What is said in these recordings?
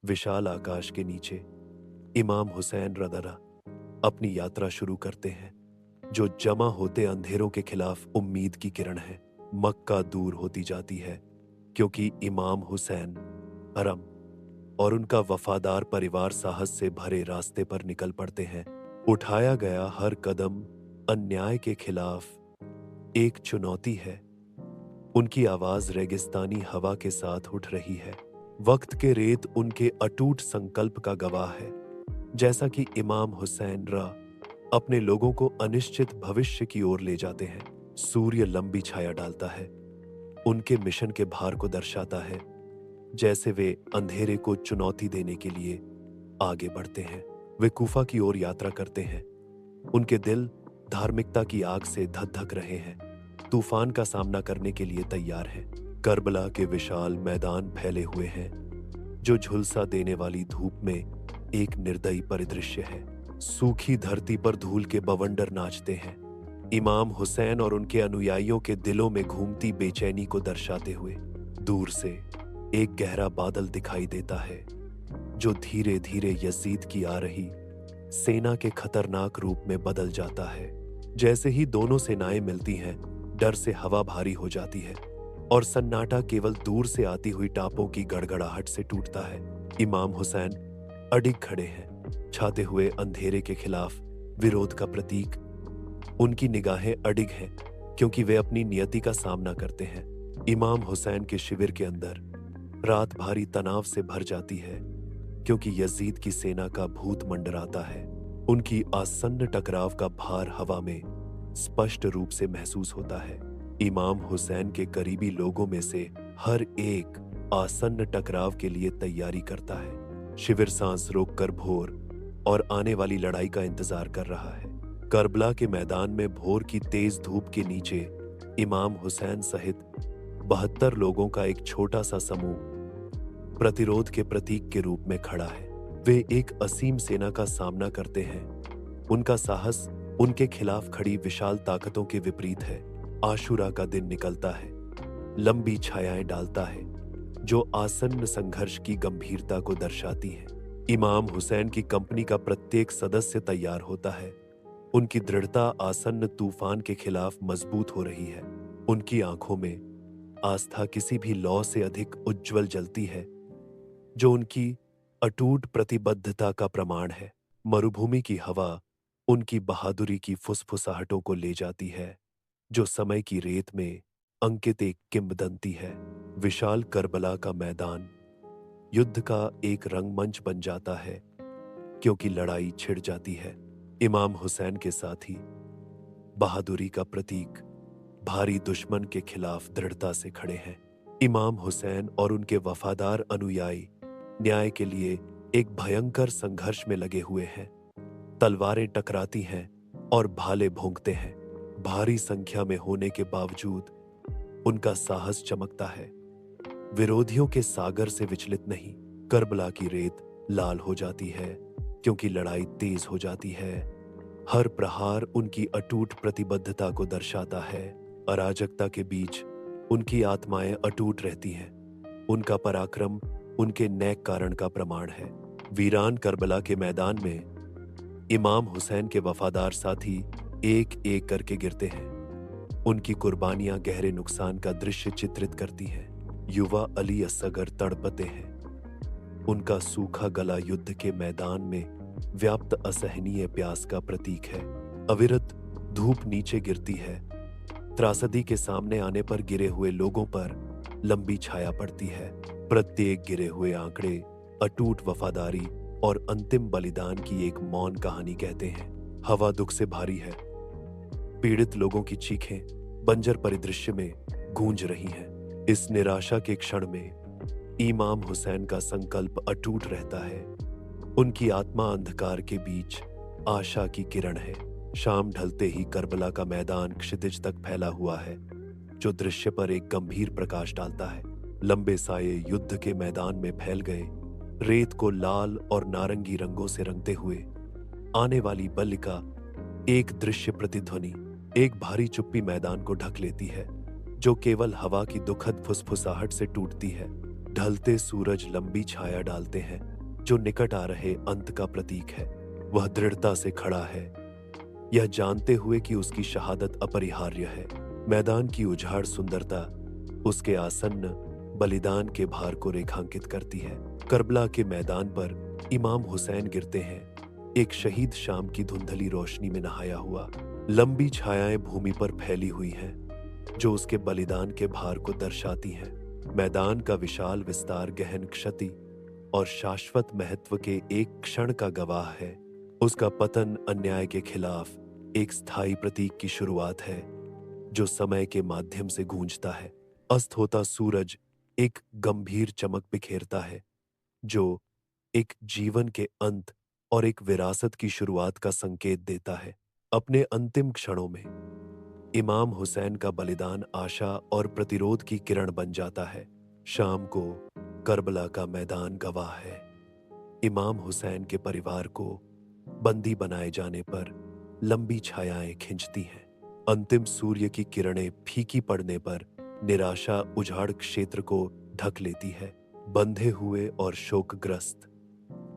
विशाल आकाश के नीचे इमाम हुसैन रज़ा अपनी यात्रा शुरू करते हैं, जो जमा होते अंधेरों के खिलाफ उम्मीद की किरण है। मक्का दूर होती जाती है क्योंकि इमाम हुसैन हरम और उनका वफादार परिवार साहस से भरे रास्ते पर निकल पड़ते हैं। उठाया गया हर कदम अन्याय के खिलाफ एक चुनौती है। उनकी आवाज रेगिस्तानी हवा के साथ उठ रही है। वक्त के रेत उनके अटूट संकल्प का गवाह है। जैसा कि इमाम हुसैन अपने लोगों को अनिश्चित भविष्य की ओर ले जाते हैं। सूर्य लंबी छाया डालता है, उनके मिशन के भार को दर्शाता है, जैसे वे अंधेरे को चुनौती देने के लिए आगे बढ़ते हैं। वे कूफा की ओर यात्रा करते हैं। उनके दिल धार्मिकता की आग से धधक रहे हैं, तूफान का सामना करने के लिए तैयार हैं। करबला के विशाल मैदान फैले हुए हैं, जो झुलसा देने वाली धूप में एक निर्दयी परिदृश्य है। सूखी धरती पर धूल के बवंडर नाचते हैं, इमाम हुसैन और उनके अनुयायियों के दिलों में घूमती बेचैनी को दर्शाते हुए। दूर से एक गहरा बादल दिखाई देता है, जो धीरे धीरे यजीद की आ रही सेना के खतरनाक रूप में बदल जाता है। जैसे ही दोनों सेनाएं मिलती हैं, डर से हवा भारी हो जाती है और सन्नाटा केवल दूर से आती हुई टापों की गड़गड़ाहट से टूटता है। इमाम हुसैन अडिग खड़े हैं, छाते हुए अंधेरे के खिलाफ विरोध का प्रतीक। उनकी निगाहें अडिग हैं क्योंकि वे अपनी नियति का सामना करते हैं। इमाम हुसैन के शिविर के अंदर रात भारी तनाव से भर जाती है क्योंकि यजीद की सेना का भूत मंडराता है। उनकी आसन्न टकराव का भार हवा में स्पष्ट रूप से महसूस होता है। इमाम हुसैन के करीबी लोगों में से हर एक आसन्न टकराव के लिए तैयारी करता है। शिविर सांस रोककर भोर और आने वाली लड़ाई का इंतजार कर रहा है। करबला के मैदान में भोर की तेज धूप के नीचे इमाम हुसैन सहित 72 लोगों का एक छोटा सा समूह प्रतिरोध के प्रतीक के रूप में खड़ा है। वे एक असीम सेना का सामना करते हैं। उनका साहस उनके खिलाफ खड़ी विशाल ताकतों के विपरीत है। आशुरा का दिन निकलता है, लंबी छायाएं डालता है, जो आसन्न संघर्ष की गंभीरता को दर्शाती हैं। इमाम हुसैन की कंपनी का प्रत्येक सदस्य तैयार होता है। उनकी दृढ़ता आसन्न तूफान के खिलाफ मजबूत हो रही है। उनकी आंखों में आस्था किसी भी लौ से अधिक उज्जवल जलती है, जो उनकी अटूट प्रतिबद्धता का प्रमाण है। मरुभूमि की हवा उनकी बहादुरी की फुसफुसाहटों को ले जाती है, जो समय की रेत में अंकित एक किंवदंती है। विशाल करबला का मैदान युद्ध का एक रंगमंच बन जाता है क्योंकि लड़ाई छिड़ जाती है। इमाम हुसैन के साथी बहादुरी का प्रतीक भारी दुश्मन के खिलाफ दृढ़ता से खड़े हैं। इमाम हुसैन और उनके वफादार अनुयायी न्याय के लिए एक भयंकर संघर्ष में लगे हुए हैं। तलवारें टकराती हैं और भाले भोंकते हैं। भारी संख्या में होने के बावजूद उनका साहस चमकता है, विरोधियों के सागर से विचलित नहीं। करबला की रेत लाल हो जाती है क्योंकि लड़ाई तेज हो जाती है। हर प्रहार उनकी अटूट प्रतिबद्धता को दर्शाता है। अराजकता के बीच उनकी आत्माएं अटूट रहती हैं। उनका पराक्रम उनके नेक कारण का प्रमाण है। वीरान करबला के मैदान में इमाम हुसैन के वफादार साथी एक एक करके गिरते हैं। उनकी कुर्बानियां गहरे नुकसान का दृश्य चित्रित करती हैं। युवा अली असगर तड़पते हैं। उनका सूखा गला युद्ध के मैदान में व्याप्त असहनीय प्यास का प्रतीक है। अविरत धूप नीचे गिरती है। त्रासदी के सामने आने पर गिरे हुए लोगों पर लंबी छाया पड़ती है। प्रत्येक गिरे हुए आंकड़े अटूट वफादारी और अंतिम बलिदान की एक मौन कहानी कहते हैं। हवा दुख से भारी है। पीड़ित लोगों की चीखें बंजर परिदृश्य में गूंज रही हैं। इस निराशा के क्षण में इमाम हुसैन का संकल्प अटूट रहता है। उनकी आत्मा अंधकार के बीच आशा की किरण है। शाम ढलते ही करबला का मैदान क्षितिज तक फैला हुआ है, जो दृश्य पर एक गंभीर प्रकाश डालता है। लंबे साये युद्ध के मैदान में फैल गए, रेत को लाल और नारंगी रंगों से रंगते हुए। आने वाली बल्लिका एक दृश्य प्रतिध्वनि, एक भारी चुप्पी मैदान को ढक लेती है, जो केवल हवा की दुखद फुसफुसाहट से टूटती है। ढलते सूरज लंबी छाया डालते हैं। जो निकट आ रहे अंत का प्रतीक है। वह दृढ़ता से खड़ा है, यह जानते हुए कि उसकी शहादत अपरिहार्य है। मैदान की उजाड़ सुंदरता उसके आसन्न बलिदान के भार को रेखांकित करती है। करबला के मैदान पर इमाम हुसैन गिरते हैं, एक शहीद शाम की धुंधली रोशनी में नहाया हुआ। लंबी छायाएं भूमि पर फैली हुई हैं, जो उसके बलिदान के भार को दर्शाती हैं। मैदान का विशाल विस्तार गहन क्षति और शाश्वत महत्व के एक क्षण का गवाह है। उसका पतन अन्याय के खिलाफ एक स्थायी प्रतीक की शुरुआत है, जो समय के माध्यम से गूंजता है। अस्त होता सूरज एक गंभीर चमक बिखेरता है, जो एक जीवन के अंत और एक विरासत की शुरुआत का संकेत देता है। अपने अंतिम क्षणों में इमाम हुसैन का बलिदान आशा और प्रतिरोध की किरण बन जाता है। शाम को करबला का मैदान गवाह है। इमाम हुसैन के परिवार को बंदी बनाए जाने पर लंबी छायाएं खिंचती हैं। अंतिम सूर्य की किरणें फीकी पड़ने पर निराशा उजाड़ क्षेत्र को ढक लेती है। बंधे हुए और शोकग्रस्त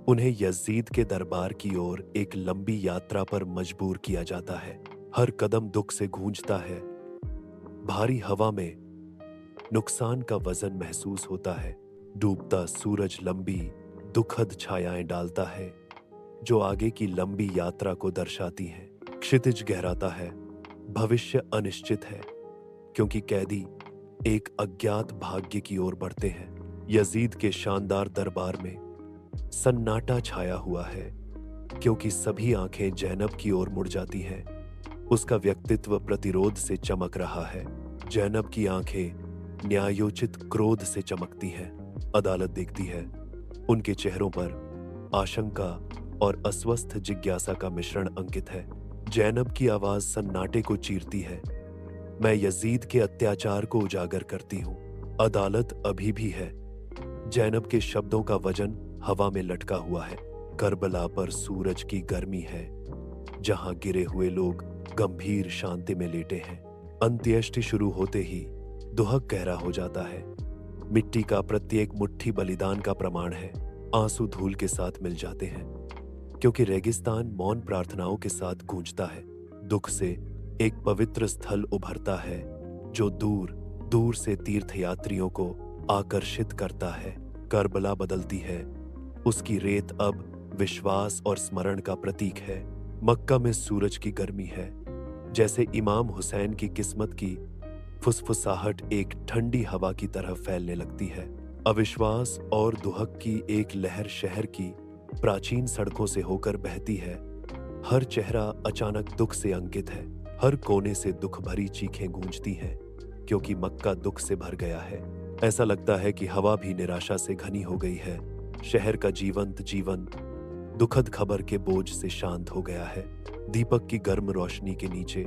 उन्हें यजीद के दरबार की ओर एक लंबी यात्रा पर मजबूर किया जाता है। हर कदम दुख से गूंजता है। भारी हवा में नुकसान का वजन महसूस होता है। डूबता सूरज लंबी दुखद छायाएं डालता है, जो आगे की लंबी यात्रा को दर्शाती हैं। क्षितिज गहराता है, भविष्य अनिश्चित है, क्योंकि कैदी एक अज्ञात भाग्य की ओर बढ़ते हैं। यजीद के शानदार दरबार में सन्नाटा छाया हुआ है, क्योंकि सभी आंखें जैनब की ओर मुड़ जाती हैं। उसका व्यक्तित्व प्रतिरोध से चमक रहा है। जैनब की आंखें न्यायोचित क्रोध से चमकती हैं। अदालत देखती है। उनके चेहरों पर आशंका और अस्वस्थ जिज्ञासा का मिश्रण अंकित है। जैनब की आवाज सन्नाटे को चीरती है। मैं यजीद के अत्याचार को उजागर करती हूँ। अदालत अभी भी है। जैनब के शब्दों का वजन हवा में लटका हुआ है। करबला पर सूरज की गर्मी है, जहां गिरे हुए लोग गंभीर शांति में लेटे हैं। अंत्येष्टि शुरू होते ही दुहक गहरा हो जाता है। मिट्टी का प्रत्येक मुट्ठी बलिदान का प्रमाण है। आंसू धूल के साथ मिल जाते हैं, क्योंकि रेगिस्तान मौन प्रार्थनाओं के साथ गूंजता है। दुख से एक पवित्र स्थल उभरता है, जो दूर दूर से तीर्थयात्रियों को आकर्षित करता है। करबला बदलती है। उसकी रेत अब विश्वास और स्मरण का प्रतीक है। मक्का में सूरज की गर्मी है, जैसे इमाम हुसैन की किस्मत की फुसफुसाहट एक ठंडी हवा की तरह फैलने लगती है। अविश्वास और दुहक की एक लहर शहर की प्राचीन सड़कों से होकर बहती है। हर चेहरा अचानक दुख से अंकित है। हर कोने से दुख भरी चीखें गूंजती हैं, क्योंकि मक्का दुख से भर गया है। ऐसा लगता है कि हवा भी निराशा से घनी हो गई है। शहर का जीवंत जीवन दुखद खबर के बोझ से शांत हो गया है। दीपक की गर्म रोशनी के नीचे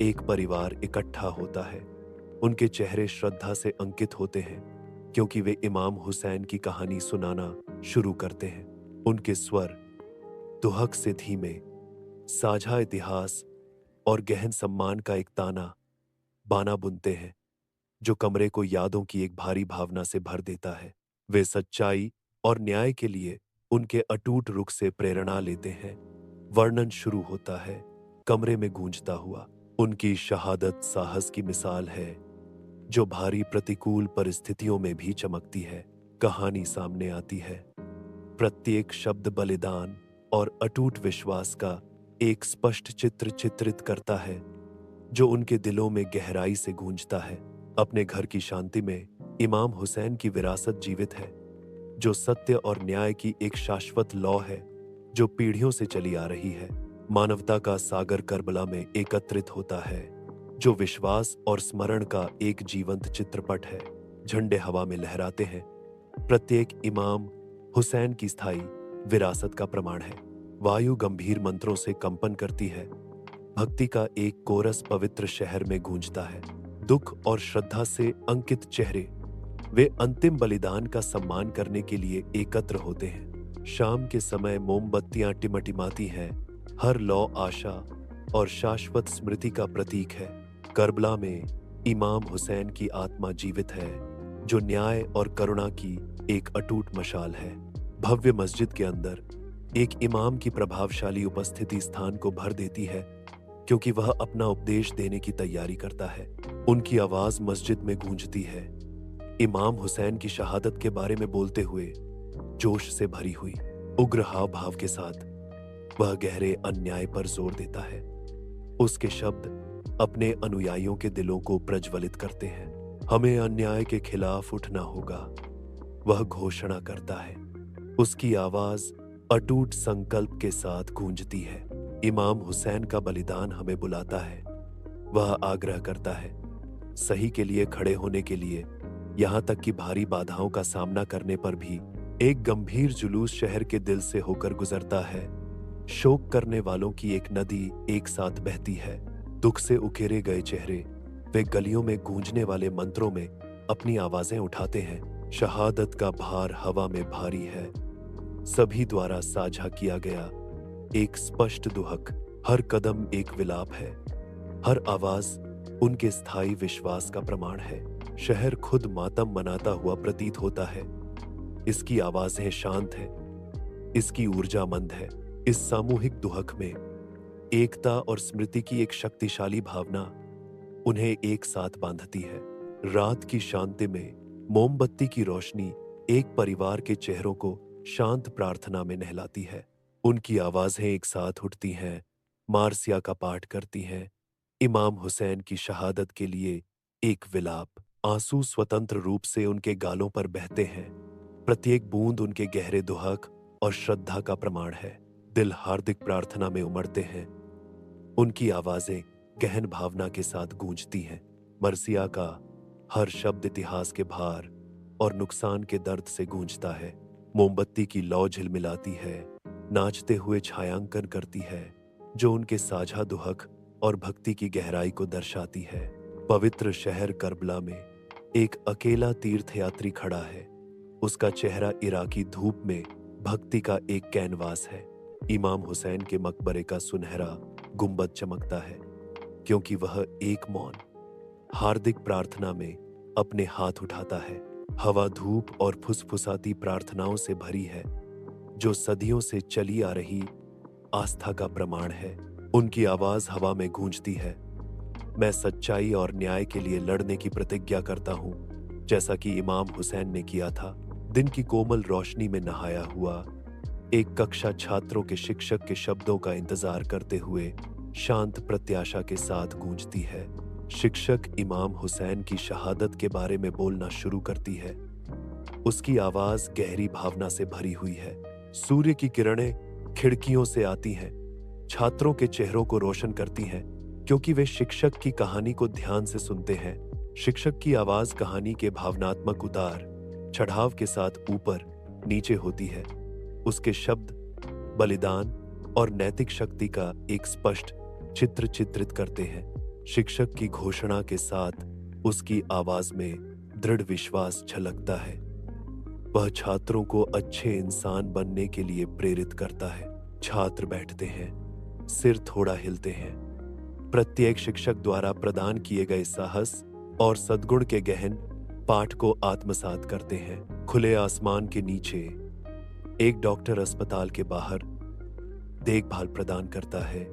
एक परिवार इकट्ठा होता है। उनके चेहरे श्रद्धा से अंकित होते हैं, क्योंकि वे इमाम हुसैन की कहानी सुनाना शुरू करते हैं। उनके स्वर दुहक से धीमे, साझा इतिहास और गहन सम्मान का एक बाना बुनते हैं, जो कमरे को यादों की एक भारी भावना से भर देता है। वे सच्चाई और न्याय के लिए उनके अटूट रुख से प्रेरणा लेते हैं। वर्णन शुरू होता है, कमरे में गूंजता हुआ। उनकी शहादत साहस की मिसाल है, जो भारी प्रतिकूल परिस्थितियों में भी चमकती है। कहानी सामने आती है। प्रत्येक शब्द बलिदान और अटूट विश्वास का एक स्पष्ट चित्र चित्रित करता है, जो उनके दिलों में गहराई से गूंजता है। अपने घर की शांति में इमाम हुसैन की विरासत जीवित है, जो सत्य और न्याय की एक शाश्वत लौ है, जो पीढ़ियों से चली आ रही है। मानवता का सागर करबला में एकत्रित होता है, जो विश्वास और स्मरण का एक जीवंत चित्रपट है। झंडे हवा में लहराते हैं। प्रत्येक इमाम हुसैन की स्थायी विरासत का प्रमाण है। वायु गंभीर मंत्रों से कंपन करती है। भक्ति का एक कोरस पवित्र शहर में गूंजता है। दुख और श्रद्धा से अंकित चेहरे वे अंतिम बलिदान का सम्मान करने के लिए एकत्र होते हैं। शाम के समय मोमबत्तियां टिमटिमाती हैं। हर लौ आशा और शाश्वत स्मृति का प्रतीक है। करबला में इमाम हुसैन की आत्मा जीवित है, जो न्याय और करुणा की एक अटूट मशाल है। भव्य मस्जिद के अंदर एक इमाम की प्रभावशाली उपस्थिति स्थान को भर देती है, क्योंकि वह अपना उपदेश देने की तैयारी करता है। उनकी आवाज मस्जिद में गूंजती है, इमाम हुसैन की शहादत के बारे में बोलते हुए, जोश से भरी हुई उग्र हाव भाव के साथ। वह गहरे अन्याय पर जोर देता है। उसके शब्द अपने अनुयायियों के दिलों को प्रज्वलित करते हैं। हमें अन्याय के खिलाफ उठना होगा, वह घोषणा करता है। उसकी आवाज अटूट संकल्प के साथ गूंजती है। इमाम हुसैन का बलिदान हमें बुलाता है। वह आग्रह करता है, सही के लिए खड़े होने के लिए। यहां तक कि भारी बाधाओं का सामना करने पर भी एक गंभीर जुलूस शहर के दिल से होकर गुजरता है। शोक करने वालों की एक नदी एक साथ बहती है। दुख से उकेरे गए चेहरे वे गलियों में गूंजने वाले मंत्रों में अपनी आवाजें उठाते हैं। शहादत का भार हवा में भारी है, सभी द्वारा साझा किया गया एक स्पष्ट दुहक। हर कदम एक विलाप है, हर आवाज उनके स्थायी विश्वास का प्रमाण है। शहर खुद मातम मनाता हुआ प्रतीत होता है। इसकी आवाजें शांत है, इसकी ऊर्जा मंद है। इस सामूहिक दुहक में एकता और स्मृति की एक शक्तिशाली भावना उन्हें एक साथ बांधती है। रात की शांति में मोमबत्ती की रोशनी एक परिवार के चेहरों को शांत प्रार्थना में नहलाती है। उनकी आवाजें एक साथ उठती हैं, मार्सिया का पाठ करती हैं, इमाम हुसैन की शहादत के लिए एक विलाप। आंसू स्वतंत्र रूप से उनके गालों पर बहते हैं। प्रत्येक बूंद उनके गहरे दुहक और श्रद्धा का प्रमाण है। दिल हार्दिक प्रार्थना में उमड़ते हैं। उनकी आवाजें गहन भावना के साथ गूंजती हैं। मर्सिया का हर शब्द इतिहास के भार और नुकसान के दर्द से गूंजता है। मोमबत्ती की लौ झिलमिलाती है, नाचते हुए छायांकन करती है, जो उनके साझा दुहक और भक्ति की गहराई को दर्शाती है। पवित्र शहर करबला में एक अकेला तीर्थयात्री खड़ा है। उसका चेहरा इराकी धूप में भक्ति का एक कैनवास है। इमाम हुसैन के मकबरे का सुनहरा गुंबद चमकता है, क्योंकि वह एक मौन हार्दिक प्रार्थना में अपने हाथ उठाता है। हवा धूप और फुसफुसाती प्रार्थनाओं से भरी है, जो सदियों से चली आ रही आस्था का प्रमाण है। उनकी आवाज हवा में गूंजती है, मैं सच्चाई और न्याय के लिए लड़ने की प्रतिज्ञा करता हूं, जैसा कि इमाम हुसैन ने किया था। दिन की कोमल रोशनी में नहाया हुआ एक कक्षा छात्रों के शिक्षक के शब्दों का इंतजार करते हुए शांत प्रत्याशा के साथ गूंजती है। शिक्षक इमाम हुसैन की शहादत के बारे में बोलना शुरू करती है। उसकी आवाज गहरी भावना से भरी हुई है। सूर्य की किरणें खिड़कियों से आती हैं, छात्रों के चेहरों को रोशन करती हैं, क्योंकि वे शिक्षक की कहानी को ध्यान से सुनते हैं। शिक्षक की आवाज कहानी के भावनात्मक उतार चढ़ाव के साथ ऊपर नीचे होती है। उसके शब्द बलिदान और नैतिक शक्ति का एक स्पष्ट चित्र चित्रित करते हैं। शिक्षक की घोषणा के साथ उसकी आवाज में दृढ़ विश्वास झलकता है। वह छात्रों को अच्छे इंसान बनने के लिए प्रेरित करता है। छात्र बैठते हैं, सिर थोड़ा हिलते हैं। प्रत्येक शिक्षक द्वारा प्रदान किए गए साहस और सद्गुण के गहन पाठ को आत्मसात करते हैं। खुले आसमान के नीचे एक डॉक्टर अस्पताल के बाहर देखभाल प्रदान करता है,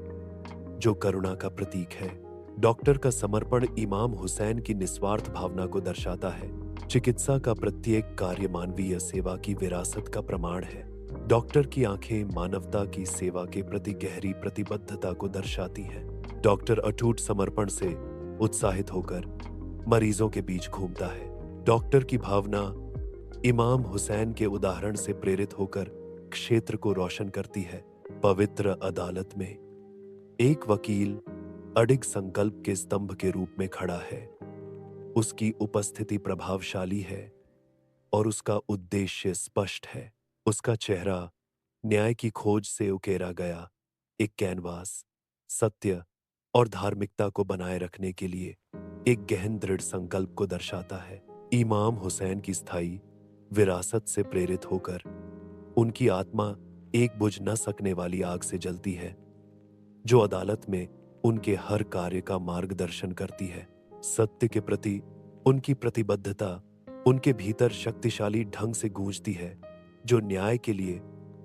जो करुणा का प्रतीक है। डॉक्टर का समर्पण इमाम हुसैन की निस्वार्थ भावना को दर्शाता है। चिकित्सा का प्रत्येक कार्य मानवीय सेवा की विरासत का प्रमाण है। डॉक्टर की आंखें मानवता की सेवा के प्रति गहरी प्रतिबद्धता को दर्शाती हैं। डॉक्टर अटूट समर्पण से उत्साहित होकर मरीजों के बीच घूमता है। डॉक्टर की भावना इमाम हुसैन के उदाहरण से प्रेरित होकर क्षेत्र को रोशन करती है। पवित्र अदालत में एक वकील अडिग संकल्प के स्तंभ के रूप में खड़ा है। उसकी उपस्थिति प्रभावशाली है और उसका उद्देश्य स्पष्ट है। उसका चेहरा न्याय की खोज से उकेरा गया एक कैनवास सत्य और धार्मिकता को बनाए रखने के लिए एक गहन दृढ़ संकल्प को दर्शाता है। इमाम हुसैन की स्थायी विरासत से प्रेरित होकर उनकी आत्मा एक बुझ न सकने वाली आग से जलती है, जो अदालत में उनके हर कार्य का मार्गदर्शन करती है। सत्य के प्रति उनकी प्रतिबद्धता उनके भीतर शक्तिशाली ढंग से गूंजती है। जो न्याय के लिए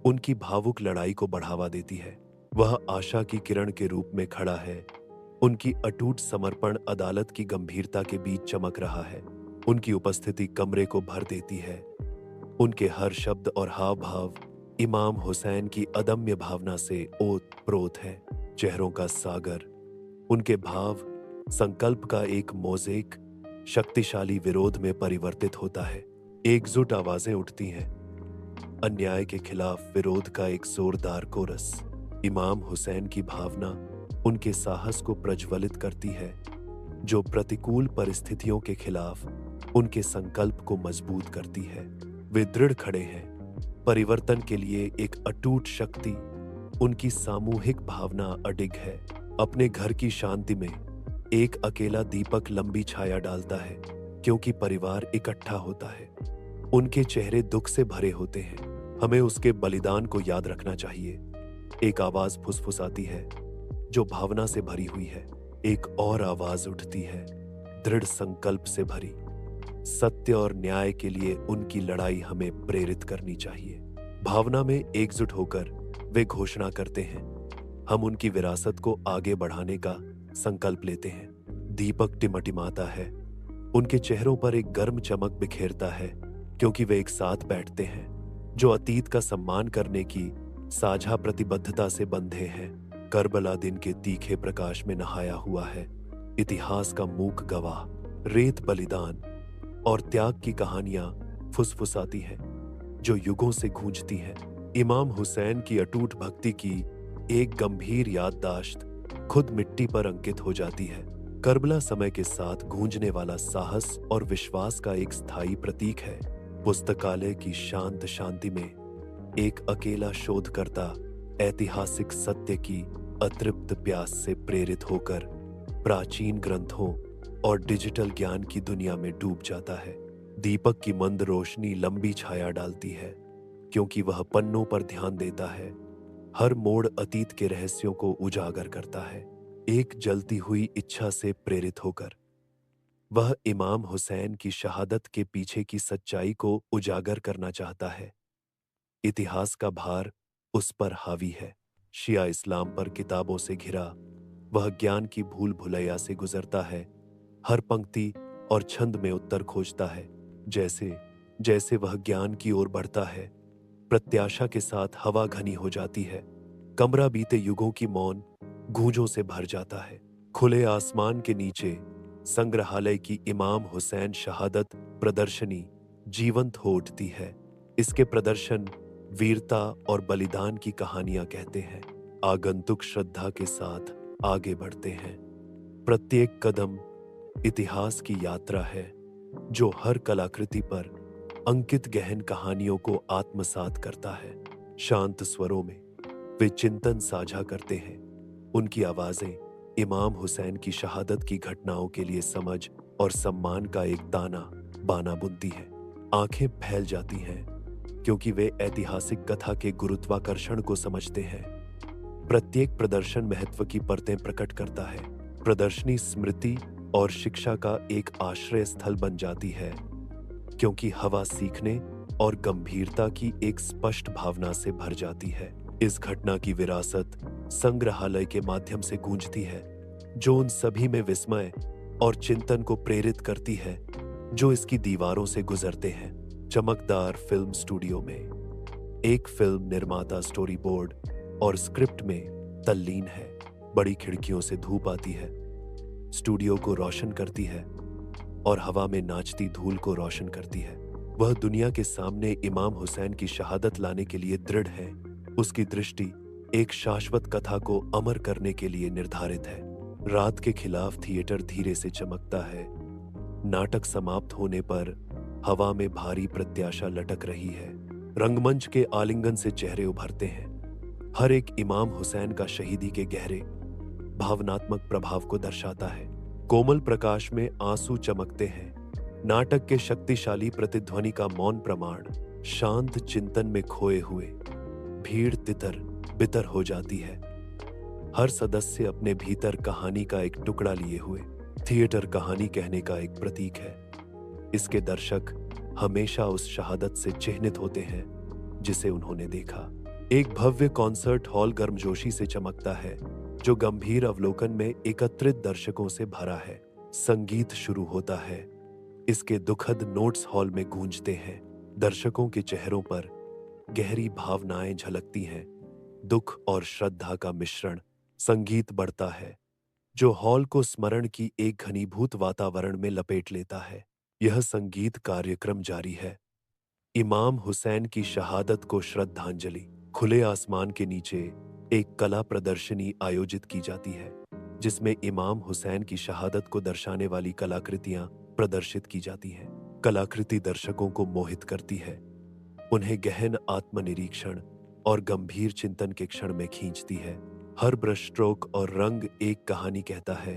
उनकी भावुक लड़ाई को बढ़ावा देती है। वह आशा की किरण के रूप में खड़ा है। उनकी अटूट समर्पण अदालत की गंभीरता के बीच चमक रहा है। उनकी उपस्थिति कमरे को भर देती है। उनके हर शब्द और हाव भाव इमाम हुसैन की अदम्य भावना से ओत प्रोत है। चेहरों का सागर, उनके भाव संकल्प का एक मोज़ेक शक्तिशाली विरोध में परिवर्तित होता है। एकजुट आवाजें उठती हैं, अन्याय के खिलाफ विरोध का एक जोरदार कोरस। इमाम हुसैन की भावना उनके साहस को प्रज्वलित करती है, जो प्रतिकूल परिस्थितियों के खिलाफ उनके संकल्प को मजबूत करती है। वे दृढ़ खड़े हैं, परिवर्तन के लिए एक अटूट शक्ति। उनकी सामूहिक भावना अडिग है। अपने घर की शांति में एक अकेला दीपक लंबी छाया डालता है, क्योंकि परिवार इकट्ठा होता है। उनके चेहरे दुख से भरे होते हैं। हमें उसके बलिदान को याद रखना चाहिए। एक आवाज फुसफुसाती है, जो भावना से भरी हुई है। एक और आवाज उठती है, दृढ़ संकल्प से भरी। सत्य और न्याय के लिए उनकी लड़ाई हमें प्रेरित करनी चाहिए। भावना में एकजुट होकर वे घोषणा करते हैं, हम उनकी विरासत को आगे बढ़ाने का संकल्प लेते हैं। दीपक टिमटिमाता है, उनके चेहरों पर एक गर्म चमक बिखेरता है, क्योंकि वे एक साथ बैठते हैं, जो अतीत का सम्मान करने की साझा प्रतिबद्धता से बंधे हैं। करबला दिन के तीखे प्रकाश में नहाया हुआ है। इतिहास का मूक गवाह, रेत बलिदान और त्याग की कहानियां फुसफुसाती हैं, जो युगों से गूंजती हैं। इमाम हुसैन की अटूट भक्ति की एक गंभीर याददाश्त खुद मिट्टी पर अंकित हो जाती है। करबला समय के साथ गूंजने वाला साहस और विश्वास का एक स्थायी प्रतीक है। पुस्तकालय की शांत शांति में एक अकेला शोधकर्ता ऐतिहासिक सत्य की अतृप्त प्यास से प्रेरित होकर प्राचीन ग्रंथों और डिजिटल ज्ञान की दुनिया में डूब जाता है। दीपक की मंद रोशनी लंबी छाया डालती है, क्योंकि वह पन्नों पर ध्यान देता है। हर मोड़ अतीत के रहस्यों को उजागर करता है। एक जलती हुई इच्छा से प्रेरित होकर वह इमाम हुसैन की शहादत के पीछे की सच्चाई को उजागर करना चाहता है। इतिहास का भार उस पर हावी है। शिया इस्लाम पर किताबों से घिरा, वह ज्ञान की भूल भुलैया से गुजरता है। हर पंक्ति और छंद में उत्तर खोजता है। जैसे जैसे वह ज्ञान की ओर बढ़ता है, प्रत्याशा के साथ हवा घनी हो जाती है। कमरा बीते युगों की मौन गूंजों से भर जाता है। खुले आसमान के नीचे संग्रहालय की इमाम हुसैन शहादत प्रदर्शनी जीवंत हो उठती है। इसके प्रदर्शन वीरता और बलिदान की कहानियां कहते हैं। आगंतुक श्रद्धा के साथ आगे बढ़ते हैं। प्रत्येक कदम इतिहास की यात्रा है, जो हर कलाकृति पर अंकित गहन कहानियों को आत्मसात करता है। शांत स्वरों में वे चिंतन साझा करते हैं। उनकी आवाजें इमाम हुसैन की शहादत की घटनाओं के लिए समझ और सम्मान का एक ताना बाना बुनती है। आंखें फैल जाती हैं, क्योंकि वे ऐतिहासिक कथा के गुरुत्वाकर्षण को समझते हैं। प्रत्येक प्रदर्शन महत्व की परतें प्रकट करता है। प्रदर्शनी स्मृति और शिक्षा का एक आश्रय स्थल बन जाती है, क्योंकि हवा सीखने और गंभीरता की एक स्पष्ट भावना से भर जाती है। इस घटना की विरासत संग्रहालय के माध्यम से गूंजती है, जो उन सभी में विस्मय और चिंतन को प्रेरित करती है जो इसकी दीवारों से गुजरते हैं। चमकदार फिल्म स्टूडियो में एक फिल्म निर्माता स्टोरी बोर्ड और स्क्रिप्ट में तल्लीन है। बड़ी खिड़कियों से धूप आती है, स्टूडियो को रोशन करती है और हवा में नाचती धूल को रोशन करती है। वह दुनिया के सामने इमाम हुसैन की शहादत लाने के लिए दृढ़ है। उसकी दृष्टि एक शाश्वत कथा को अमर करने के लिए निर्धारित है। रात के खिलाफ थिएटर धीरे से चमकता है। नाटक समाप्त होने पर हवा में भारी प्रत्याशा लटक रही है। रंगमंच के आलिंगन से चेहरे उभरते हैं। हर एक इमाम हुसैन का शहीदी के गहरे भावनात्मक प्रभाव को दर्शाता है। कोमल प्रकाश में आंसू चमकते हैं। नाटक के शक्तिशाली प्रतिध्वनि का मौन प्रमाण शांत चिंतन में खोए हुए भीड़ तितर बितर हो जाती है। हर सदस्य अपने भीतर कहानी का एक टुकड़ा लिए हुए। थिएटर कहानी कहने का एक प्रतीक है। इसके दर्शक हमेशा उस शहादत से चिह्नित होते हैं जिसे उन्होंने देखा। एक भव्य कॉन्सर्ट हॉल गर्मजोशी से चमकता है, जो गंभीर अवलोकन में एकत्रित दर्शकों से भरा है। संगीत शुरू होता है। इसके दुखद नोट्स हॉल में गूंजते हैं। दर्शकों के चेहरों पर गहरी भावनाएं झलकती हैं, दुख और श्रद्धा का मिश्रण। संगीत बढ़ता है, जो हॉल को स्मरण की एक घनीभूत वातावरण में लपेट लेता है। यह संगीत कार्यक्रम जारी है। इमाम हुसैन की शहादत को श्रद्धांजलि। खुले आसमान के नीचे एक कला प्रदर्शनी आयोजित की जाती है, जिसमें इमाम हुसैन की शहादत को दर्शाने वाली कलाकृतियां प्रदर्शित की जाती हैं। कलाकृति दर्शकों को मोहित करती है, उन्हें गहन आत्मनिरीक्षण और गंभीर चिंतन के क्षण में खींचती है। हर ब्रश स्ट्रोक और रंग एक कहानी कहता है,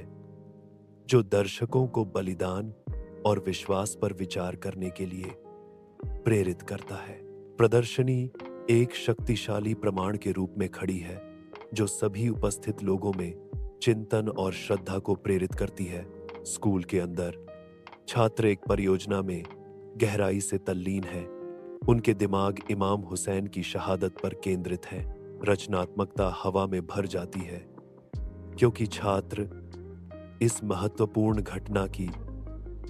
जो दर्शकों को बलिदान और विश्वास पर विचार करने के लिए प्रेरित करता है। प्रदर्शनी एक शक्तिशाली प्रमाण के रूप में खड़ी है, जो सभी उपस्थित लोगों में चिंतन और श्रद्धा को प्रेरित करती है। स्कूल के अंदर छात्र एक परियोजना में गहराई से तल्लीन है। उनके दिमाग इमाम हुसैन की शहादत पर केंद्रित है। रचनात्मकता हवा में भर जाती है, क्योंकि छात्र इस महत्वपूर्ण घटना की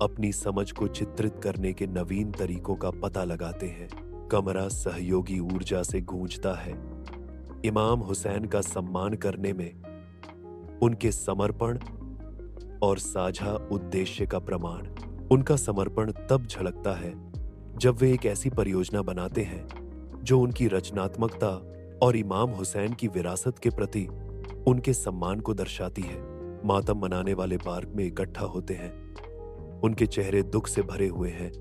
अपनी समझ को चित्रित करने के नवीन तरीकों का पता लगाते हैं। कमरा सहयोगी ऊर्जा से गूंजता है। इमाम हुसैन का सम्मान करने में उनके समर्पण और साझा उद्देश्य का प्रमाण। उनका समर्पण तब झलकता है जब वे एक ऐसी परियोजना बनाते हैं जो उनकी रचनात्मकता और इमाम हुसैन की विरासत के प्रति उनके सम्मान को दर्शाती है। मातम मनाने वाले पार्क में इकट्ठा होते हैं। उनके चेहरे दुख से भरे हुए हैं,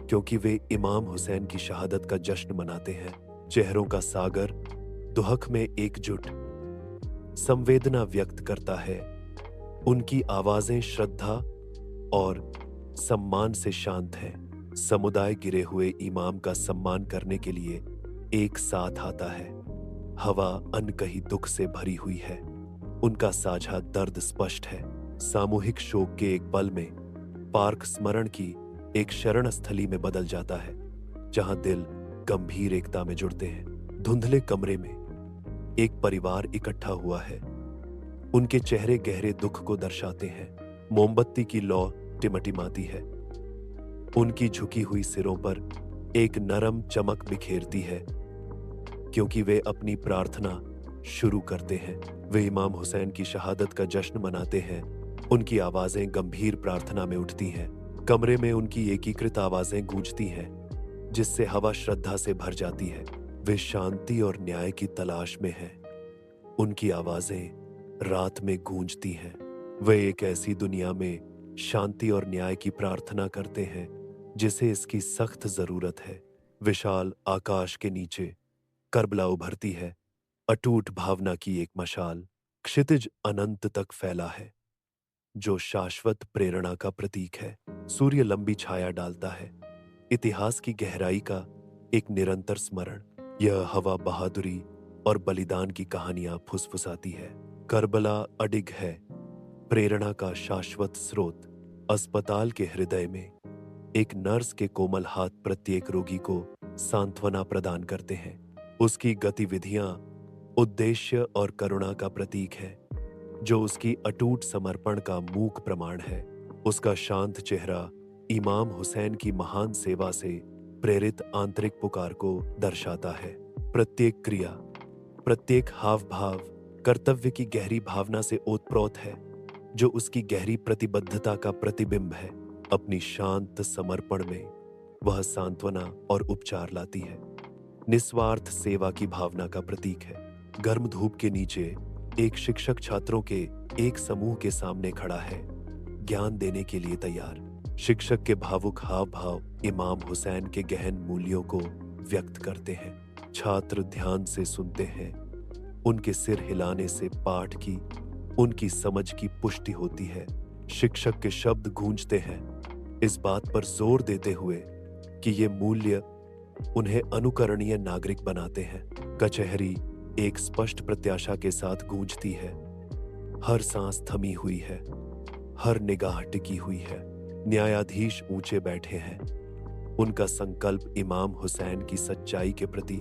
क्योंकि वे इमाम हुसैन की शहादत का जश्न मनाते हैं। चेहरों का सागर दुहक में एकजुट संवेदना व्यक्त करता है। उनकी आवाजें श्रद्धा और सम्मान से शांत हैं। समुदाय गिरे हुए इमाम का सम्मान करने के लिए एक साथ आता है। हवा अनकही दुख से भरी हुई है। उनका साझा दर्द स्पष्ट है। सामूहिक शोक के एक पल में पार्क स्मरण की एक शरण स्थली में बदल जाता है, जहां दिल गंभीर एकता में जुड़ते हैं। धुंधले कमरे में एक परिवार इकट्ठा हुआ है। उनके चेहरे गहरे दुख को दर्शाते हैं। मोमबत्ती की लौ टिमटिमाती है। उनकी झुकी हुई सिरों पर एक नरम चमक बिखेरती है, क्योंकि वे अपनी प्रार्थना शुरू करते हैं। वे इमाम हुसैन की शहादत का जश्न मनाते हैं। उनकी आवाजें गंभीर प्रार्थना में उठती हैं। कमरे में उनकी एकीकृत आवाजें गूंजती हैं, जिससे हवा श्रद्धा से भर जाती है। वे शांति और न्याय की तलाश में हैं। उनकी आवाजें रात में गूंजती हैं। वे एक ऐसी दुनिया में शांति और न्याय की प्रार्थना करते हैं जिसे इसकी सख्त जरूरत है। विशाल आकाश के नीचे करबला उभरती है, अटूट भावना की एक मशाल। क्षितिज अनंत तक फैला है, जो शाश्वत प्रेरणा का प्रतीक है। सूर्य लंबी छाया डालता है, इतिहास की गहराई का एक निरंतर स्मरण। यह हवा बहादुरी और बलिदान की कहानियां फुसफुसाती है। करबला अडिग है, प्रेरणा का शाश्वत स्रोत। अस्पताल के हृदय में एक नर्स के कोमल हाथ प्रत्येक रोगी को सांत्वना प्रदान करते हैं। उसकी गतिविधियां उद्देश्य और करुणा का प्रतीक है, जो उसकी अटूट समर्पण का मूक प्रमाण है। उसका शांत चेहरा इमाम हुसैन की महान सेवा से प्रेरित आंतरिक पुकार को दर्शाता है। प्रत्येक क्रिया, प्रत्येक हाव भाव कर्तव्य की गहरी भावना से ओतप्रोत है, जो उसकी गहरी प्रतिबद्धता का प्रतिबिंब है। अपनी शांत समर्पण में वह सांत्वना और उपचार लाती है। निस्वार्थ सेवा की भावना का प्रतीक है। गर्म धूप के नीचे एक शिक्षक छात्रों के एक समूह के सामने खड़ा है, ज्ञान देने के लिए तैयार। शिक्षक के भावुक हाव भाव इमाम हुसैन के गहन मूल्यों को व्यक्त करते हैं। छात्र ध्यान से सुनते हैं। उनके सिर हिलाने से पाठ की उनकी समझ की पुष्टि होती है। शिक्षक के शब्द गूंजते हैं, इस बात पर जोर देते हुए कि ये मूल्य उन्हें अनुकरणीय नागरिक बनाते हैं। कचहरी एक स्पष्ट प्रत्याशा के साथ गूंजती है। हर सांस थमी हुई है, हर निगाह टिकी हुई है। न्यायाधीश ऊंचे बैठे हैं, उनका संकल्प इमाम हुसैन की सच्चाई के प्रति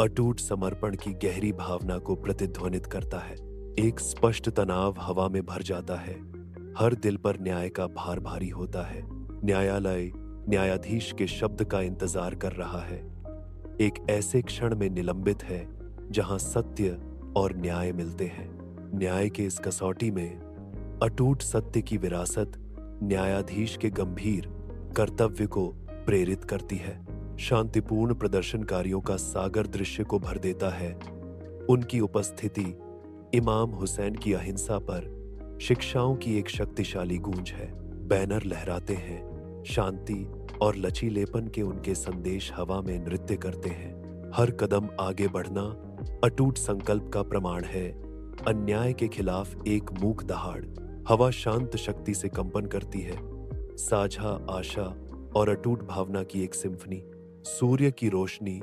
अटूट समर्पण की गहरी भावना को प्रतिध्वनित करता है। एक स्पष्ट तनाव हवा में भर जाता है। हर दिल पर न्याय का भार भारी होता है। न्यायालय न्यायाधीश के शब्द का इंतजार कर रहा है। एक ऐसे क्षण में निलंबित है जहां सत्य और न्याय मिलते हैं। न्याय के इस कसौटी में अटूट सत्य की विरासत न्यायाधीश के गंभीर कर्तव्य को प्रेरित करती है। शांतिपूर्ण प्रदर्शनकारियों का सागर दृश्य को भर देता है। उनकी उपस्थिति इमाम हुसैन की अहिंसा पर शिक्षाओं की एक शक्तिशाली गूंज है। बैनर लहराते हैं, शांति और लचीलेपन के उनके संदेश हवा में नृत्य करते हैं। हर कदम आगे बढ़ना अटूट संकल्प का प्रमाण है। अन्याय के खिलाफ एक मूक दहाड़। हवा शांत शक्ति से कंपन करती है। साझा आशा और अटूट भावना की एक सिम्फनी। सूर्य की रोशनी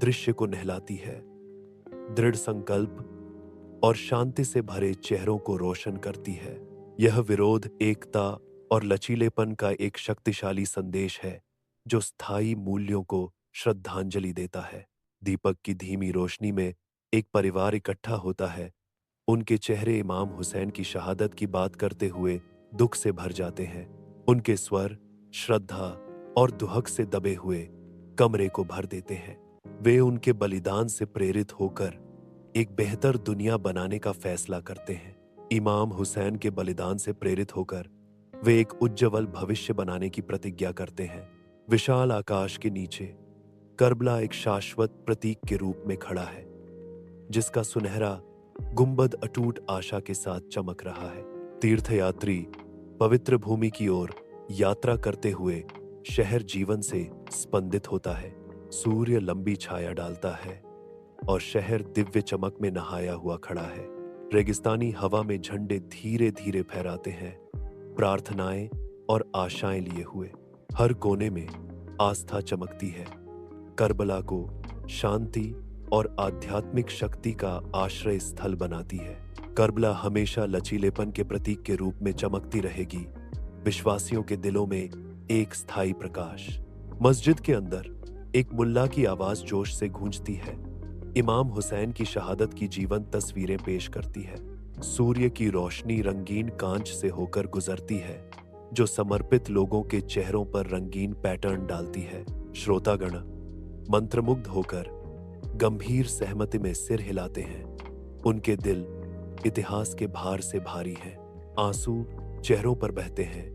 दृश्य को नहलाती है। दृढ़ संकल्प और शांति से भरे चेहरों को रोशन करती है। यह विरोध, एकता और लचीलेपन का एक शक्तिशाली संदेश है जो स्थायी मूल्यों को श्रद्धांजलि देता है। दीपक की धीमी रोशनी में एक परिवार इकट्ठा होता है। उनके चेहरे इमाम हुसैन की शहादत की बात करते हुए दुख से भर जाते हैं। उनके स्वर श्रद्धा और दुहक से दबे हुए कमरे को भर देते हैं। वे उनके बलिदान से प्रेरित होकर एक बेहतर दुनिया बनाने का फैसला करते हैं। इमाम हुसैन के बलिदान से प्रेरित होकर वे एक उज्ज्वल भविष्य बनाने की प्रतिज्ञा करते हैं। विशाल आकाश के नीचे करबला एक शाश्वत प्रतीक के रूप में खड़ा है, जिसका सुनहरा गुंबद अटूट आशा के साथ चमक रहा है। तीर्थयात्री पवित्र भूमि की ओर यात्रा करते हुए शहर जीवन से स्पंदित होता है। सूर्य लंबी छाया डालता है और शहर दिव्य चमक में नहाया हुआ खड़ा है। रेगिस्तानी हवा में झंडे धीरे धीरे फहराते हैं, प्रार्थनाएं और आशाएं लिए हुए। हर कोने में आस्था चमकती है। करबला को शांति और आध्यात्मिक शक्ति का आश्रय स्थल बनाती है। करबला हमेशा लचीलेपन के प्रतीक के रूप में चमकती रहेगी, विश्वासियों के दिलों में एक स्थायी प्रकाश। मस्जिद के अंदर एक मुल्ला की आवाज जोश से गूंजती है। इमाम हुसैन की शहादत की जीवंत तस्वीरें पेश करती है। सूर्य की रोशनी रंगीन कांच से होकर गुजरती है, जो समर्पित लोगों के चेहरों पर रंगीन पैटर्न डालती है। श्रोतागण मंत्रमुग्ध होकर गंभीर सहमति में सिर हिलाते हैं। उनके दिल इतिहास के भार से भारी हैं। आंसू चेहरों पर बहते हैं,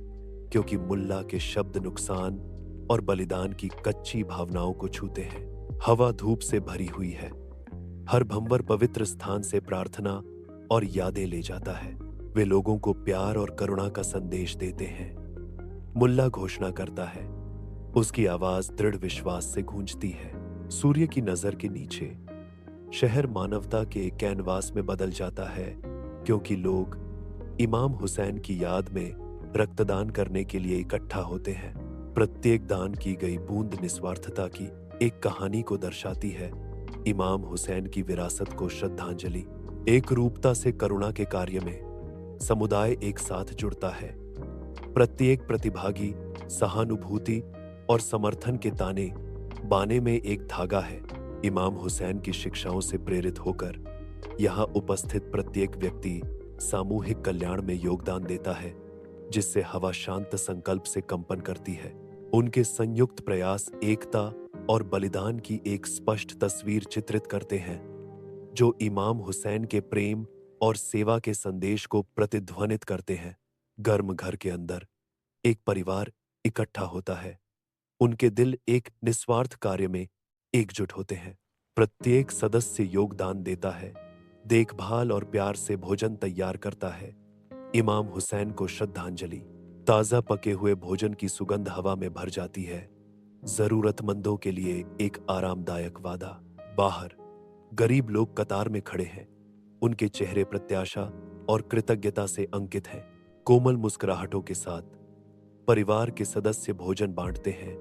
क्योंकि मुल्ला के शब्द नुकसान और बलिदान की कच्ची भावनाओं को छूते हैं। हवा धूप से भरी हुई है। हर भंवर पवित्र स्थान से प्रार्थना और यादें ले जाता है। वे लोगों को प्यार और करुणा का संदेश देते हैं। मुल्ला घोषणा करता है। उसकी आवाज दृढ़ विश्वास से गूंजती है। सूर्य की नजर के नीचे शहर मानवता के कैनवास में बदल जाता है, क्योंकि लोग इमाम हुसैन की याद में रक्तदान करने के लिए इकट्ठा होते हैं। प्रत्येक दान की गई बूंद निस्वार्थता की एक कहानी को दर्शाती है। इमाम हुसैन की विरासत को श्रद्धांजलि। एक रूपता से करुणा के कार्य में समुदाय एक साथ जुड़ता है। प्रत्येक प्रतिभागी सहानुभूति और समर्थन के ताने बाने में एक धागा है। इमाम हुसैन की शिक्षाओं से प्रेरित होकर यहाँ उपस्थित प्रत्येक व्यक्ति सामूहिक कल्याण में योगदान देता है, जिससे हवा शांत संकल्प से कंपन करती है। उनके संयुक्त प्रयास एकता और बलिदान की एक स्पष्ट तस्वीर चित्रित करते हैं, जो इमाम हुसैन के प्रेम और सेवा के संदेश को प्रतिध्वनित करते हैं। गर्म घर के अंदर एक परिवार इकट्ठा होता है। उनके दिल एक निस्वार्थ कार्य में एकजुट होते हैं। प्रत्येक सदस्य योगदान देता है, देखभाल और प्यार से भोजन तैयार करता है। इमाम हुसैन को श्रद्धांजलि। ताजा पके हुए भोजन की सुगंध हवा में भर जाती है। जरूरतमंदों के लिए एक आरामदायक वादा। बाहर गरीब लोग कतार में खड़े हैं। उनके चेहरे प्रत्याशा और कृतज्ञता से अंकित हैं। कोमल मुस्कुराहटों के साथ परिवार के सदस्य भोजन बांटते हैं।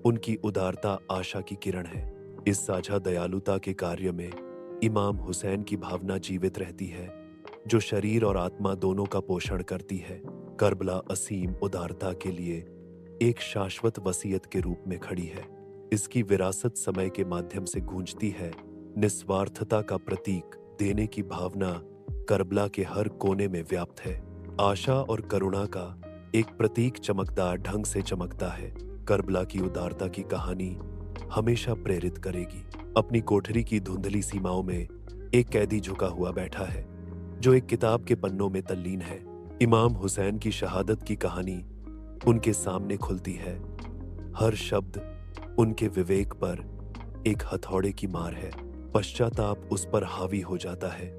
उनकी उदारता आशा की किरण है। इस साझा दयालुता के कार्य में इमाम हुसैन की भावना जीवित रहती है, जो शरीर और आत्मा दोनों का पोषण करती है। करबला असीम उदारता के लिए एक शाश्वत वसीयत के रूप में खड़ी है। इसकी विरासत समय के माध्यम से गूंजती है। निस्वार्थता का प्रतीक देने की भावना करबला के हर कोने में व्याप्त है। आशा और करुणा का एक प्रतीक चमकदार ढंग से चमकता है। करबला की उदारता की कहानी हमेशा प्रेरित करेगी। अपनी कोठरी की धुंधली सीमाओं में एक कैदी झुका हुआ बैठा है, जो एक किताब के पन्नों में तल्लीन है। इमाम हुसैन की शहादत की कहानी उनके सामने खुलती है। हर शब्द उनके विवेक पर एक हथौड़े की मार है। पश्चाताप उस पर हावी हो जाता है।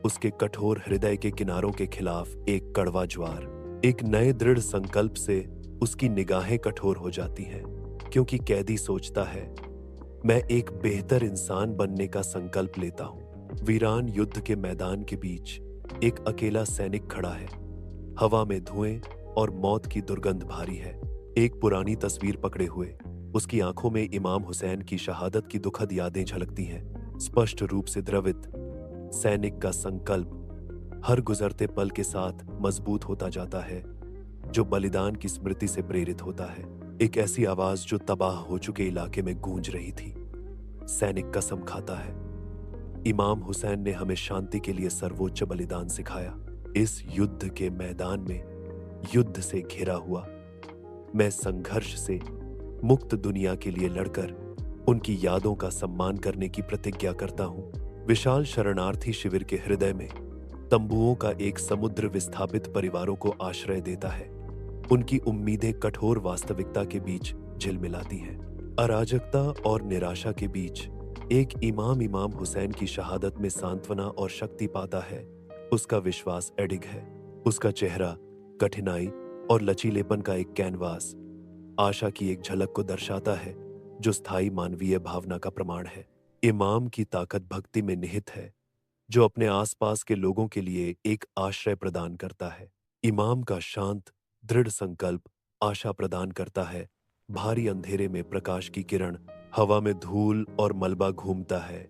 उसके कठोर हृदय के किनारों के खिलाफ एक कड़वा ज्वार। एक नए दृढ़ संकल्प से उसकी निगाहें कठोर हो जाती हैं, क्योंकि कैदी सोचता है, मैं एक बेहतर इंसान बनने का संकल्प लेता हूं। वीरान युद्ध के मैदान के बीच एक अकेला सैनिक खड़ा है। हवा में धुएं और मौत की दुर्गंध भारी है। एक पुरानी तस्वीर पकड़े हुए उसकी आंखों में इमाम हुसैन की शहादत की दुखद यादें झलकती हैं। स्पष्ट रूप से द्रवित सैनिक का संकल्प हर गुजरते पल के साथ मजबूत होता जाता है, जो बलिदान की स्मृति से प्रेरित होता है। एक ऐसी आवाज जो तबाह हो चुके इलाके में गूंज रही थी। सैनिक कसम खाता है, इमाम हुसैन ने हमें शांति के लिए सर्वोच्च बलिदान सिखाया। इस युद्ध के मैदान में, युद्ध से घिरा हुआ, मैं संघर्ष से मुक्त दुनिया के लिए लड़कर उनकी यादों का सम्मान करने की प्रतिज्ञा करता हूं। विशाल शरणार्थी शिविर के हृदय में तंबुओं का एक समुद्र विस्थापित परिवारों को आश्रय देता है। उनकी उम्मीदें कठोर वास्तविकता के बीच झिलमिलाती हैं। अराजकता और निराशा के बीच एक इमाम हुसैन की शहादत में सांत्वना और शक्ति पाता है। उसका विश्वास अडिग है। उसका चेहरा कठिनाई और लचीलेपन का एक कैनवास आशा की एक झलक को दर्शाता है, जो स्थायी मानवीय भावना का प्रमाण है। इमाम की ताकत भक्ति में निहित है, जो अपने आसपास के लोगों के लिए एक आश्रय प्रदान करता है। इमाम का शांत दृढ़ संकल्प आशा प्रदान करता है। भारी अंधेरे में प्रकाश की किरण, हवा में धूल और मलबा घूमता है,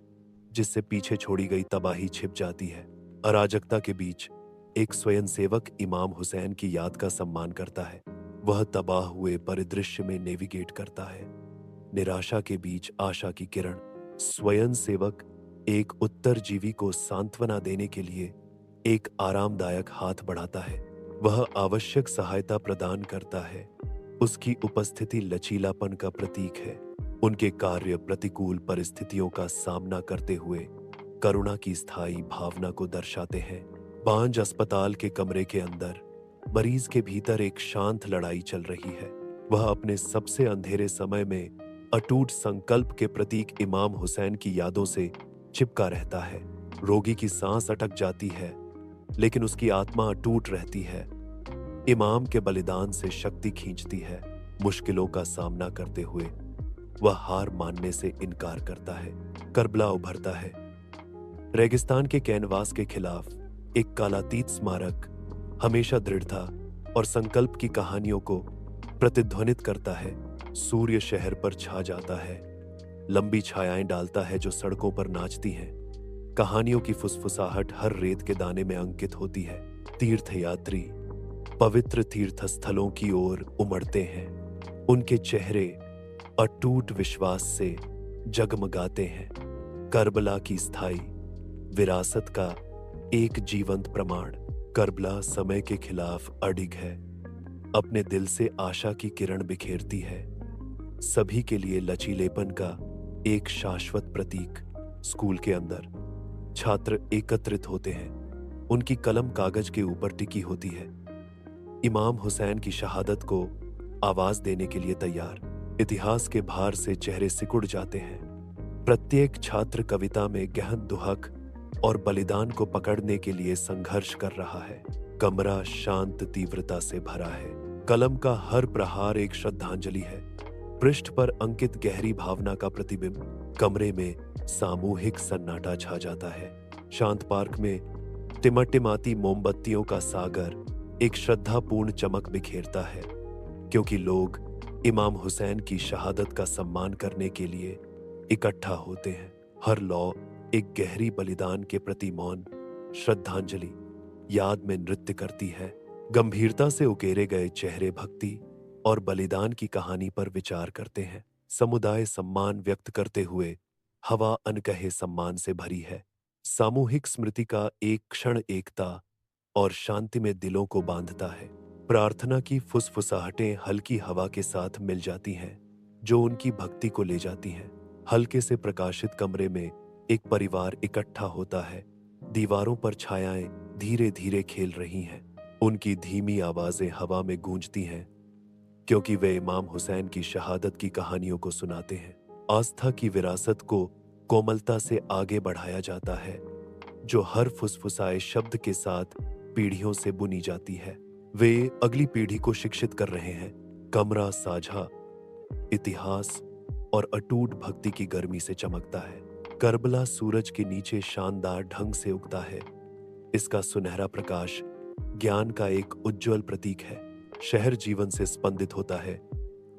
जिससे पीछे छोड़ी गई तबाही छिप जाती है। अराजकता के बीच एक स्वयंसेवक इमाम हुसैन की याद का सम्मान करता है। वह तबाह हुए परिदृश्य में नेविगेट करता है। निराशा के बीच आशा की किरण। स्वयंसेवक एक उत्तरजीवी को सांत्वना देने के लिए एक आरामदायक हाथ बढ़ाता है। वह आवश्यक सहायता प्रदान करता है। उसकी उपस्थिति लचीलापन का प्रतीक है। उनके कार्य प्रतिकूल परिस्थितियों का सामना करते हुए करुणा की स्थायी भावना को दर्शाते हैं। बांझ अस्पताल के कमरे के अंदर मरीज के भीतर एक शांत लड़ाई चल रही है। वह अपने सबसे अंधेरे समय में अटूट संकल्प के प्रतीक इमाम हुसैन की यादों से चिपका रहता है। रोगी की सांस अटक जाती है, लेकिन उसकी आत्मा अटूट रहती है। इमाम के बलिदान से शक्ति खींचती है। मुश्किलों का सामना करते हुए वह हार मानने से इनकार करता है। करबला उभरता है। रेगिस्तान के कैनवास के खिलाफ एक कालातीत स्मारक हमेशा दृढ़ता और संकल्प की कहानियों को प्रतिध्वनित करता है। सूर्य शहर पर छा जाता है, लंबी छायाएं डालता है जो सड़कों पर नाचती हैं। कहानियों की फुसफुसाहट हर रेत के दाने में अंकित होती है। तीर्थयात्री पवित्र तीर्थ स्थलों की ओर उमड़ते हैं। उनके चेहरे अटूट विश्वास से जगमगाते हैं। करबला की स्थायी विरासत का एक जीवंत प्रमाण। करबला समय के खिलाफ अडिग है। अपने दिल से आशा की किरण बिखेरती है। सभी के लिए लचीलेपन का एक शाश्वत प्रतीक। स्कूल के अंदर छात्र एकत्रित होते हैं। उनकी कलम कागज के ऊपर टिकी होती है। इमाम हुसैन की शहादत को आवाज देने के लिए तैयार। इतिहास के भार से चेहरे सिकुड़ जाते हैं। प्रत्येक छात्र कविता में गहन दुहक और बलिदान को पकड़ने के लिए संघर्ष कर रहा है। कमरा शांत तीव्रता से भरा है। कलम का हर प्रहार एक श्रद्धांजलि है। पृष्ठ पर अंकित गहरी भावना का प्रतिबिंब। कमरे में सामूहिक सन्नाटा छा जाता है। शांत पार्क में टिमटिमाती मोमबत्तियों का सागर एक श्रद्धापूर्ण चमक बिखेरता है, क्योंकि लोग इमाम हुसैन की शहादत का सम्मान करने के लिए इकट्ठा होते हैं। हर लौ एक गहरी बलिदान के प्रति मौन श्रद्धांजलि याद में नृत्य करती है। गंभीरता से उकेरे गए चेहरे भक्ति और बलिदान की कहानी पर विचार करते हैं। समुदाय सम्मान व्यक्त करते हुए हवा अनकहे सम्मान से भरी है। सामूहिक स्मृति का एक क्षण एकता और शांति में दिलों को बांधता है। प्रार्थना की फुसफुसाहटें हल्की हवा के साथ मिल जाती हैं, जो उनकी भक्ति को ले जाती हैं। हल्के से प्रकाशित कमरे में एक परिवार इकट्ठा होता है। दीवारों पर छायाएं धीरे धीरे खेल रही हैं। उनकी धीमी आवाजें हवा में गूंजती हैं, क्योंकि वे इमाम हुसैन की शहादत की कहानियों को सुनाते हैं। आस्था की विरासत को कोमलता से आगे बढ़ाया जाता है, जो हर फुसफुसाए शब्द के साथ पीढ़ियों से बुनी जाती है। वे अगली पीढ़ी को शिक्षित कर रहे हैं। कमरा साझा इतिहास और अटूट भक्ति की गर्मी से चमकता है। करबला सूरज के नीचे शानदार ढंग से उगता है। इसका सुनहरा प्रकाश ज्ञान का एक उज्जवल प्रतीक है। शहर जीवन से स्पंदित होता है।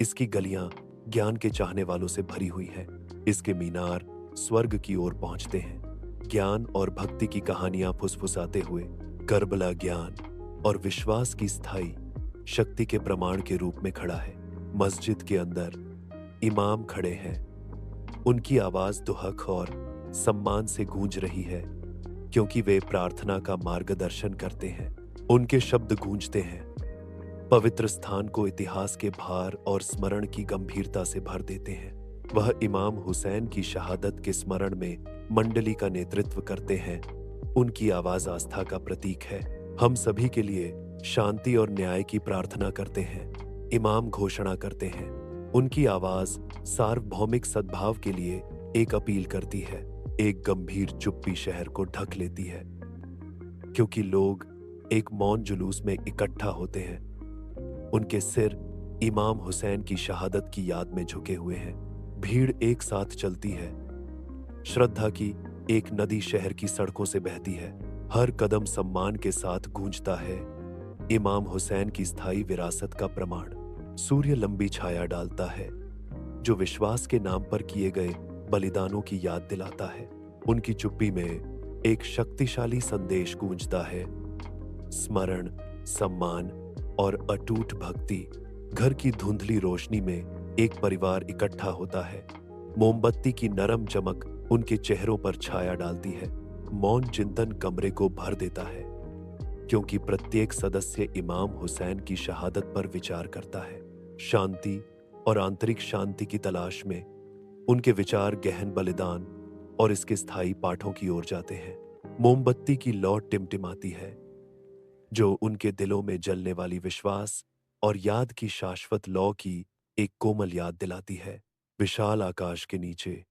इसकी गलियां ज्ञान के चाहने वालों से भरी हुई हैं। इसके मीनार स्वर्ग की ओर पहुंचते हैं। ज्ञान और भक्ति की कहानियां फुसफुसाते हुए करबला ज्ञान और विश्वास की स्थायी शक्ति के प्रमाण के रूप में खड़ा है। मस्जिद के अंदर इमाम खड़े हैं। उनकी आवाज दुहक और सम्मान से गूंज रही है, क्योंकि वे प्रार्थना का मार्गदर्शन करते हैं। उनके शब्द गूंजते हैं, पवित्र स्थान को इतिहास के भार और स्मरण की गंभीरता से भर देते हैं। वह इमाम हुसैन की शहादत के स्मरण में मंडली का नेतृत्व करते हैं। उनकी आवाज आस्था का प्रतीक है। हम सभी के लिए शांति और न्याय की प्रार्थना करते हैं। इमाम घोषणा करते हैं। उनकी आवाज सार्वभौमिक सद्भाव के लिए एक अपील करती है। एक गंभीर चुप्पी शहर को ढक लेती है, क्योंकि लोग एक मौन जुलूस में इकट्ठा होते हैं। उनके सिर इमाम हुसैन की शहादत की याद में झुके हुए हैं। भीड़ एक साथ चलती है। श्रद्धा की एक नदी शहर की सड़कों से बहती है। हर कदम सम्मान के साथ गूंजता है। इमाम हुसैन की स्थायी विरासत का प्रमाण। सूर्य लंबी छाया डालता है, जो विश्वास के नाम पर किए गए बलिदानों की याद दिलाता है। उनकी चुप्पी में एक शक्तिशाली संदेश गूंजता है। स्मरण, सम्मान और अटूट भक्ति। घर की धुंधली रोशनी में एक परिवार इकट्ठा होता है। मोमबत्ती की नरम चमक उनके चेहरों पर छाया डालती है। मौन चिंतन कमरे को भर देता है, क्योंकि प्रत्येक सदस्य इमाम हुसैन की शहादत पर विचार करता है। शांति और आंतरिक शांति की तलाश में उनके विचार गहन बलिदान और इसके स्थायी पाठों की ओर जाते हैं। मोमबत्ती की लौ टिमटिमाती है, जो उनके दिलों में जलने वाली विश्वास और याद की शाश्वत लौ की एक कोमल याद दिलाती है। विशाल आकाश के नीचे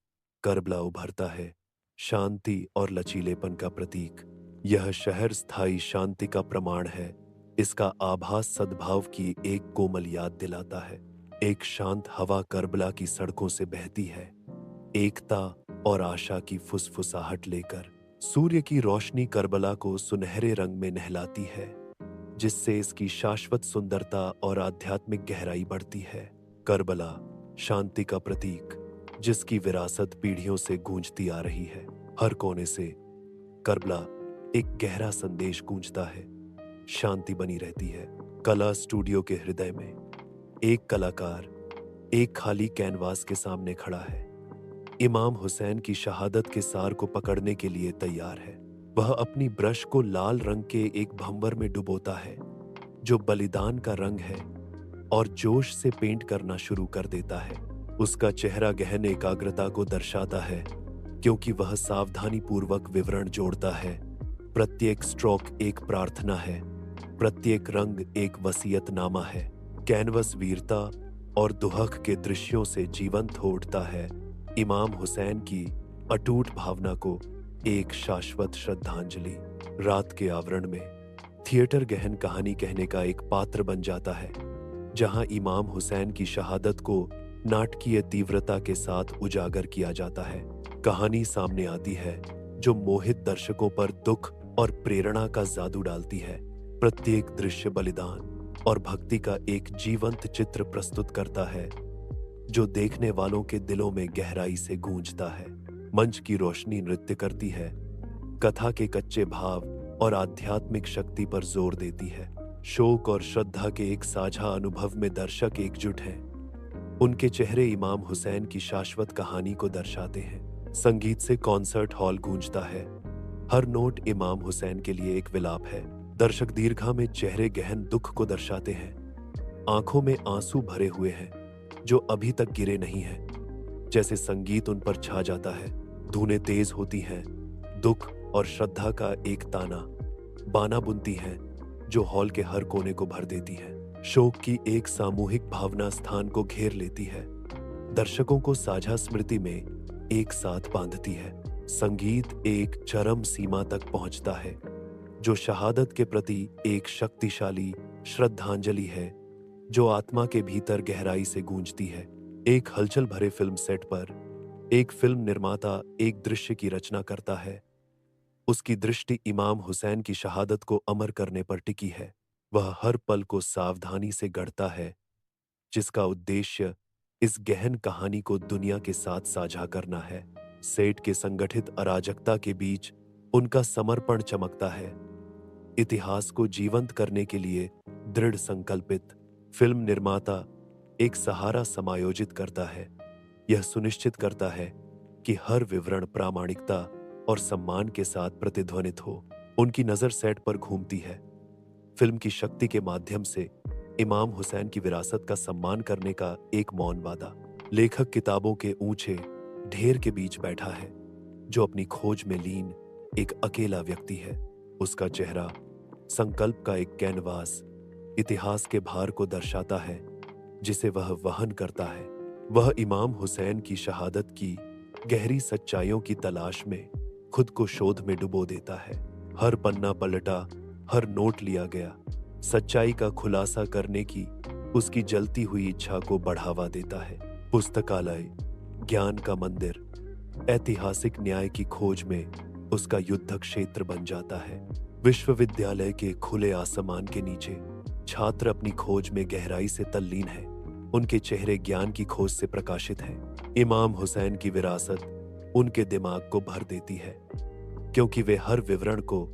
करबला उभरता है, शांति और लचीलेपन का प्रतीक। यह शहर स्थायी शांति का प्रमाण है। इसका आभास सद्भाव की एक कोमल याद दिलाता है। एक शांत हवा करबला की सड़कों से बहती है, एकता और आशा की फुसफुसाहट लेकर। सूर्य की रोशनी करबला को सुनहरे रंग में नहलाती है, जिससे इसकी शाश्वत सुंदरता और आध्यात्मिक गहराई बढ़ती है। करबला शांति का प्रतीक, जिसकी विरासत पीढ़ियों से गूंजती आ रही है। हर कोने से करबला एक गहरा संदेश गूंजता है। शांति बनी रहती है। कला स्टूडियो के हृदय में एक कलाकार एक खाली कैनवास के सामने खड़ा है। इमाम हुसैन की शहादत के सार को पकड़ने के लिए तैयार है। वह अपनी ब्रश को लाल रंग के एक भंवर में डुबोता है, जो बलिदान का रंग है, और जोश से पेंट करना शुरू कर देता है। उसका चेहरा गहन एकाग्रता को दर्शाता है, क्योंकि वह सावधानी पूर्वक विवरण जोड़ता है। प्रत्येक स्ट्रोक एक प्रार्थना है, प्रत्येक रंग एक वसीयतनामा है। कैनवस वीरता और दुहक के दृश्यों से जीवंत हो उठता है। इमाम हुसैन की अटूट भावना को एक शाश्वत श्रद्धांजलि। रात के आवरण में थिएटर गहन कहानी कहने का एक पात्र बन जाता है, जहां इमाम हुसैन की शहादत को नाटकीय तीव्रता के साथ उजागर किया जाता है। कहानी सामने आती है, जो मोहित दर्शकों पर दुख और प्रेरणा का जादू डालती है। प्रत्येक दृश्य बलिदान और भक्ति का एक जीवंत चित्र प्रस्तुत करता है, जो देखने वालों के दिलों में गहराई से गूंजता है। मंच की रोशनी नृत्य करती है, कथा के कच्चे भाव और आध्यात्मिक शक्ति पर जोर देती है। शोक और श्रद्धा के एक साझा अनुभव में दर्शक एकजुट हैं। उनके चेहरे इमाम हुसैन की शाश्वत कहानी को दर्शाते हैं। संगीत से कॉन्सर्ट हॉल गूंजता है। हर नोट इमाम हुसैन के लिए एक विलाप है। दर्शक दीर्घा में चेहरे गहन दुख को दर्शाते हैं। आंखों में आंसू भरे हुए हैं जो अभी तक गिरे नहीं हैं। जैसे संगीत उन पर छा जाता है। धुनें तेज होती हैं। दुख और श्रद्धा का एक ताना बाना बुनती हैं जो हॉल के हर कोने को भर देती है। शोक की एक सामूहिक भावना स्थान को घेर लेती है। दर्शकों को साझा स्मृति में एक साथ बांधती है। संगीत एक चरम सीमा तक पहुंचता है जो शहादत के प्रति एक शक्तिशाली श्रद्धांजलि है जो आत्मा के भीतर गहराई से गूंजती है। एक हलचल भरे फिल्म सेट पर एक फिल्म निर्माता एक दृश्य की रचना करता है। उसकी दृष्टि इमाम हुसैन की शहादत को अमर करने पर टिकी है। वह हर पल को सावधानी से गढ़ता है जिसका उद्देश्य इस गहन कहानी को दुनिया के साथ साझा करना है। सेठ के संगठित अराजकता के बीच उनका समर्पण चमकता है। इतिहास को जीवंत करने के लिए दृढ़ संकल्पित फिल्म निर्माता एक सहारा समायोजित करता है। यह सुनिश्चित करता है कि हर विवरण प्रामाणिकता और सम्मान के साथ प्रतिध्वनित हो। उनकी नजर सेट पर घूमती है। फिल्म की शक्ति के माध्यम से इमाम हुसैन की विरासत का सम्मान करने का एक मौन वादा। लेखक किताबों के ऊंचे ढेर के बीच बैठा है जो अपनी खोज में लीन एक अकेला व्यक्ति है। उसका चेहरा संकल्प का एक कैनवास इतिहास के भार को दर्शाता है जिसे वह वहन करता है। वह इमाम हुसैन की शहादत की गहरी सच्चाइयों की तलाश में खुद को शोध में डुबो देता है। हर पन्ना पलटा, हर नोट लिया गया, सच्चाई का खुलासा करने की उसकी जलती हुई इच्छा को बढ़ावा देता है। पुस्तकालय, ज्ञान का मंदिर, ऐतिहासिक न्याय की खोज में उसका युद्ध क्षेत्र बन जाता है। विश्वविद्यालय के खुले आसमान के नीचे छात्र अपनी खोज में गहराई से तल्लीन है। उनके चेहरे ज्ञान की खोज से प्रकाशित हैं। इमाम हुसैन की विरासत उनके दिमाग को भर देती है क्योंकि वे हर विवरण को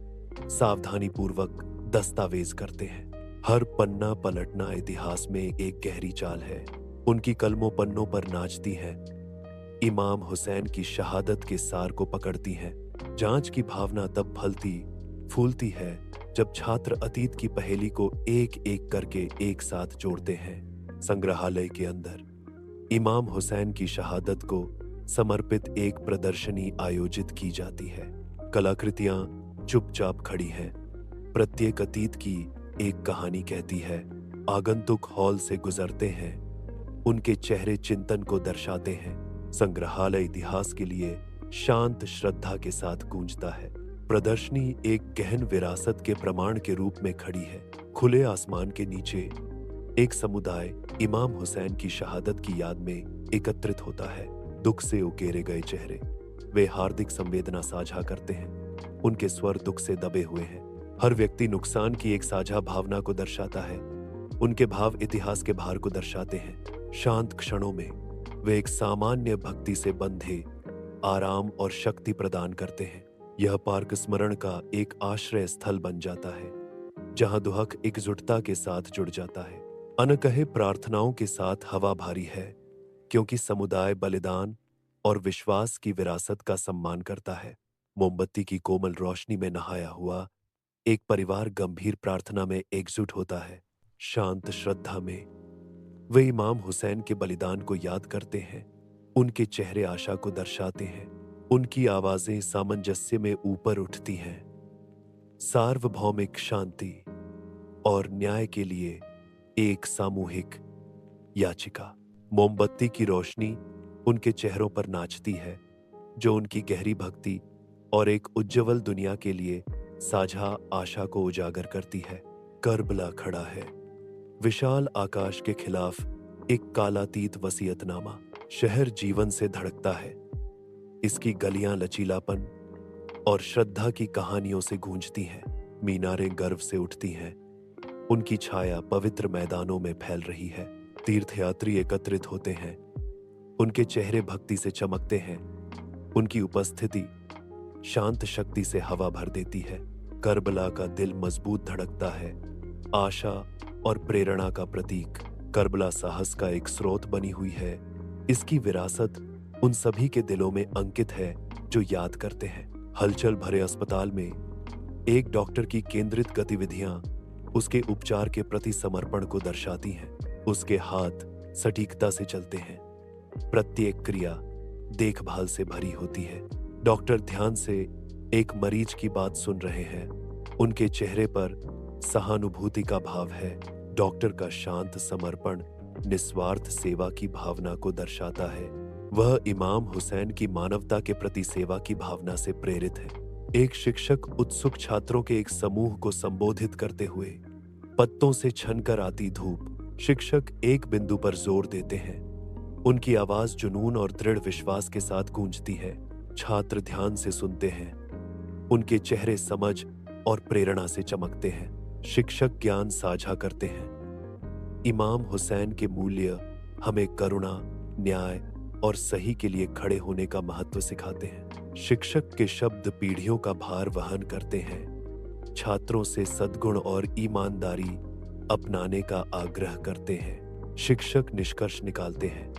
सावधानीपूर्वक दस्तावेज करते हैं। हर पन्ना पलटना इतिहास में एक गहरी चाल है। उनकी कलमों पन्नों पर नाचती हैं। इमाम हुसैन की शहादत के सार को पकड़ती हैं। जांच की भावना तब फलती फूलती है जब छात्र अतीत की पहेली को एक एक करके एक साथ जोड़ते हैं। संग्रहालय के अंदर इमाम हुसैन की शहादत को समर्पित एक प्रदर्शनी आयोजित की जाती है। कलाकृतियां चुपचाप खड़ी हैं। प्रत्येक अतीत की एक कहानी कहती है। आगंतुक हॉल से गुजरते हैं। उनके चेहरे चिंतन को दर्शाते हैं। संग्रहालय इतिहास के लिए शांत श्रद्धा के साथ गूंजता है। प्रदर्शनी एक गहन विरासत के प्रमाण के रूप में खड़ी है। खुले आसमान के नीचे एक समुदाय इमाम हुसैन की शहादत की याद में एकत्रित होता है। दुख से उकेरे गए चेहरे, वे हार्दिक संवेदना साझा करते हैं। उनके स्वर दुख से दबे हुए हैं। हर व्यक्ति नुकसान की एक साझा भावना को दर्शाता है। उनके भाव इतिहास के भार को दर्शाते हैं। शांत क्षणों में वे एक सामान्य भक्ति से बंधे आराम और शक्ति प्रदान करते हैं। यह पार्क स्मरण का एक आश्रय स्थल बन जाता है जहां दुहक एकजुटता के साथ जुड़ जाता है। अनकहे प्रार्थनाओं के साथ हवा भारी है क्योंकि समुदाय बलिदान और विश्वास की विरासत का सम्मान करता है। मोमबत्ती की कोमल रोशनी में नहाया हुआ एक परिवार गंभीर प्रार्थना में एकजुट होता है। शांत श्रद्धा में वे इमाम हुसैन के बलिदान को याद करते हैं। उनके चेहरे आशा को दर्शाते हैं। उनकी आवाजें सामंजस्य में ऊपर उठती हैं। सार्वभौमिक शांति और न्याय के लिए एक सामूहिक याचिका। मोमबत्ती की रोशनी उनके चेहरों पर नाचती है जो उनकी गहरी भक्ति और एक उज्ज्वल दुनिया के लिए साझा आशा को उजागर करती है। करबला खड़ा है, विशाल आकाश के खिलाफ एक कालातीत वसीयतनामा। शहर जीवन से धड़कता है। इसकी गलियां लचीलापन और श्रद्धा की कहानियों से गूंजती हैं। मीनारें गर्व से उठती हैं। उनकी छाया पवित्र मैदानों में फैल रही है। तीर्थयात्री एकत्रित होते हैं। उनके चेहरे भक्ति से चमकते हैं। उनकी उपस्थिति शांत शक्ति से हवा भर देती है। करबला का दिल मजबूत धड़कता है। आशा और प्रेरणा का प्रतीक। करबला साहस का एक स्रोत बनी हुई है। इसकी विरासत उन सभी के दिलों में अंकित है जो याद करते हैं। हलचल भरे अस्पताल में एक डॉक्टर की केंद्रित गतिविधियां उसके उपचार के प्रति समर्पण को दर्शाती हैं। उसके हाथ सटीकता से चलते हैं। प्रत्येक क्रिया देखभाल से भरी होती है। डॉक्टर ध्यान से एक मरीज की बात सुन रहे हैं। उनके चेहरे पर सहानुभूति का भाव है। डॉक्टर का शांत समर्पण निस्वार्थ सेवा की भावना को दर्शाता है। वह इमाम हुसैन की मानवता के प्रति सेवा की भावना से प्रेरित है। एक शिक्षक उत्सुक छात्रों के एक समूह को संबोधित करते हुए, पत्तों से छनकर आती धूप। शिक्षक एक बिंदु पर जोर देते हैं। उनकी आवाज जुनून और दृढ़ विश्वास के साथ गूंजती है। छात्र ध्यान से सुनते हैं। उनके चेहरे समझ और प्रेरणा से चमकते हैं। शिक्षक ज्ञान साझा करते हैं। इमाम हुसैन के मूल्य हमें करुणा, न्याय और सही के लिए खड़े होने का महत्व सिखाते हैं। शिक्षक के शब्द पीढ़ियों का भार वहन करते हैं। छात्रों से सद्गुण और ईमानदारी अपनाने का आग्रह करते हैं। शिक्षक निष्कर्ष निकालते हैं,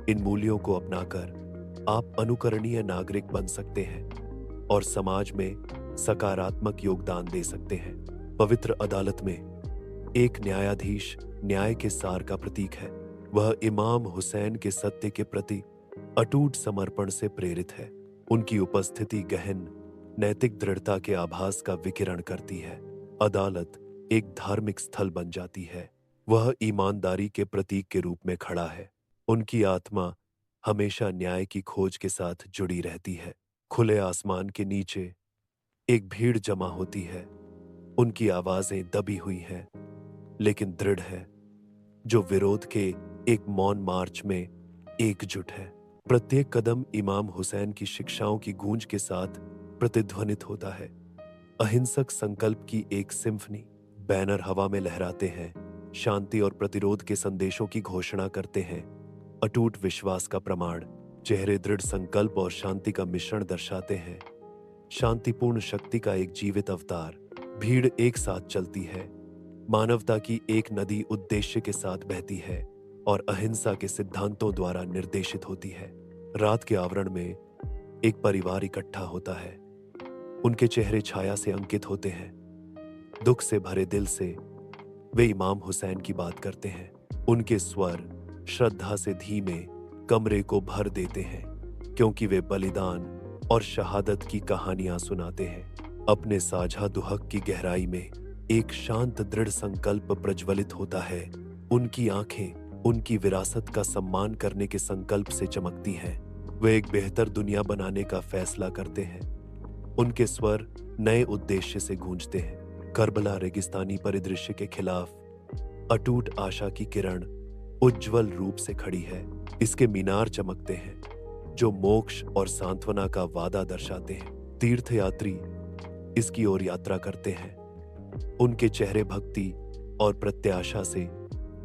इन मूल्यों को अपनाकर आप अनुकरणीय नागरिक बन सकते हैं और समाज में सकारात्मक योगदान दे सकते हैं। पवित्र अदालत में एक न्यायाधीश न्याय के सार का प्रतीक है। वह इमाम हुसैन के सत्य के प्रति अटूट समर्पण से प्रेरित है। उनकी उपस्थिति गहन नैतिक दृढ़ता के आभास का विकिरण करती है। अदालत एक धार्मिक स्थल बन जाती है। वह ईमानदारी के प्रतीक के रूप में खड़ा है। उनकी आत्मा हमेशा न्याय की खोज के साथ जुड़ी रहती है। खुले आसमान के नीचे एक भीड़ जमा होती है। उनकी आवाजें दबी हुई हैं, लेकिन दृढ़ है, जो विरोध के एक मौन मार्च में एकजुट है। प्रत्येक कदम इमाम हुसैन की शिक्षाओं की गूंज के साथ प्रतिध्वनित होता है। अहिंसक संकल्प की एक सिम्फनी। बैनर हवा में लहराते हैं, शांति और प्रतिरोध के संदेशों की घोषणा करते हैं। अटूट विश्वास का प्रमाण। चेहरे दृढ़ संकल्प और शांति का मिश्रण दर्शाते हैं। शांतिपूर्ण शक्ति का एक जीवित अवतार। भीड़ एक साथ चलती है। मानवता की एक नदी उद्देश्य के साथ बहती है और अहिंसा के सिद्धांतों द्वारा निर्देशित होती है। रात के आवरण में एक परिवार इकट्ठा होता है। उनके चेहरे छाया से अंकित होते हैं। दुख से भरे दिल से वे इमाम हुसैन की बात करते हैं। उनके स्वर श्रद्धा से धीमे कमरे को भर देते हैं, क्योंकि वे बलिदान और शहादत की कहानियां सुनाते हैं। अपने साझा दुहक की गहराई में एक शांत दृढ़ संकल्प प्रज्वलित होता है। उनकी आंखें उनकी विरासत का सम्मान करने के संकल्प से चमकती हैं। वे एक बेहतर दुनिया बनाने का फैसला करते हैं। उनके स्वर नए उद्देश्य से गूंजते हैं। करबला रेगिस्तानी परिदृश्य के खिलाफ अटूट आशा की किरण उज्जवल रूप से खड़ी है। इसके मीनार चमकते हैं, जो मोक्ष और सांत्वना का वादा दर्शाते हैं। तीर्थयात्री इसकी ओर यात्रा करते हैं। उनके चेहरे भक्ति और प्रत्याशा से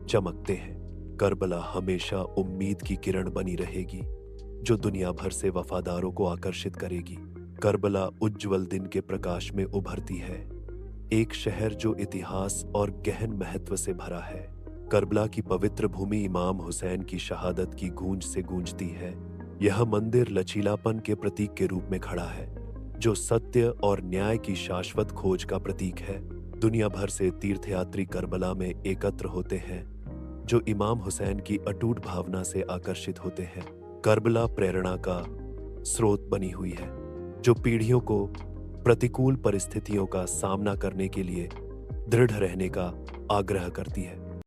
चमकते हैं। करबला हमेशा उम्मीद की किरण बनी रहेगी, जो दुनिया भर से वफादारों को आकर्षित करेगी। करबला उज्जवल दिन के प्रकाश में उभरती है, एक शहर जो इतिहास और गहन महत्व से भरा है। करबला की पवित्र भूमि इमाम हुसैन की शहादत की गूंज से गूंजती है। यह मंदिर लचीलापन के प्रतीक के रूप में खड़ा है, जो सत्य और न्याय की शाश्वत खोज का प्रतीक है। दुनिया भर से तीर्थयात्री करबला में एकत्र होते हैं, जो इमाम हुसैन की अटूट भावना से आकर्षित होते हैं। करबला प्रेरणा का स्रोत बनी हुई है, जो पीढ़ियों को प्रतिकूल परिस्थितियों का सामना करने के लिए दृढ़ रहने का आग्रह करती है।